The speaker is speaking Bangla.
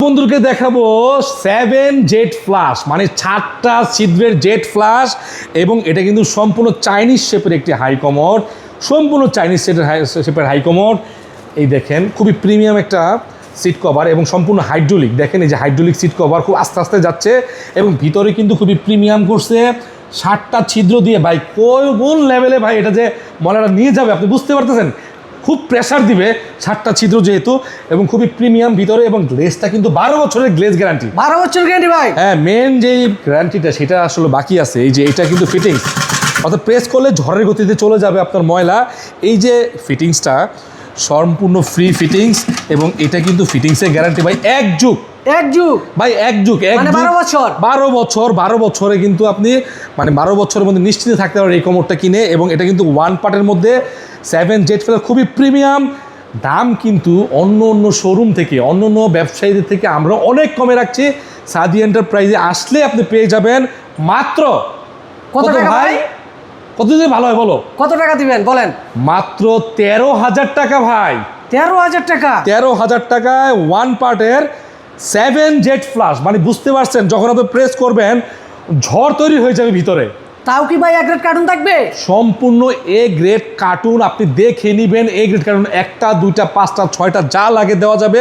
বন্ধুকে দেখাবো 7 জেট ফ্লাশ, মানে 7টা ছিদ্রের জেট ফ্লাশ, এবং এটা কিন্তু সম্পূর্ণ চাইনিজ শেপের একটি হাই কমোড, সম্পূর্ণ চাইনিজ শেপের হাই কমোড। এই দেখেন খুবই প্রিমিয়াম একটা সিট কভার এবং সম্পূর্ণ হাইড্রোলিক। দেখেন এই যে হাইড্রোলিক সিট কভার খুব আস্তে আস্তে যাচ্ছে এবং ভিতরে কিন্তু খুবই প্রিমিয়াম করছে। 7টা ছিদ্র দিয়ে ভাই কোন লেভেলে ভাই এটা যে মলাটা নিয়ে যাবে আপনি বুঝতে পারতেছেন। খুব প্রেসার দিবে 7টা ছিদ্র যেহেতু, এবং খুবই প্রিমিয়াম ভিতরে, এবং গ্লেজটা কিন্তু 12 বছরের গ্লেজ গ্যারান্টি। 12 বছর গ্যারান্টি ভাই। হ্যাঁ, মেন যেই গ্যারান্টিটা সেটা আসলে বাকি আছে। এই যে এটা কিন্তু ফিটিংস, অর্থাৎ প্রেস করলে ঝড়ের গতিতে চলে যাবে আপনার ময়লা। এই যে ফিটিংসটা সম্পূর্ণ ফ্রি ফিটিংস, এবং এটা কিন্তু ফিটিংসের গ্যারান্টি ভাই এক যুগ ভাই, এক যুগ মানে 12 বছর 12 বছরে কিন্তু আপনি মানে 12 বছরের মধ্যে নিশ্চিত থাকতে পারেন এই কমোডটা কিনে। এবং এটা কিন্তু ওয়ান পার্টের মধ্যে 7 জেট ফ্লাশ, খুবই প্রিমিয়াম। দাম কিন্তু অন্য শোরুম থেকে, অন্য ব্যবসায়ীদের থেকে আমরা অনেক কমে রাখছি। সাদি এন্টারপ্রাইজে আসলে আপনি পেয়ে যাবেন মাত্র কত টাকা ভাই? কত দিলে ভালো হয় বলো? কত টাকা দিবেন বলেন? মাত্র 13,000 টাকা ভাই। 13,000 টাকা? 13,000 টাকায় ওয়ান পার্টের 7 জেট ফ্লাশ, মানে বুঝতে পারছেন যখন আপনি প্রেস করবেন ঝড় তৈরি হয়ে যাবে ভিতরে। তাও কি ভাই এ গ্রেড কার্টুন থাকবে? সম্পূর্ণ এ গ্রেড কার্টুন, আপনি দেখে নেবেন। এ গ্রেড কার্টুন 1টা 2টা 5টা 6টা যা লাগে দেওয়া যাবে।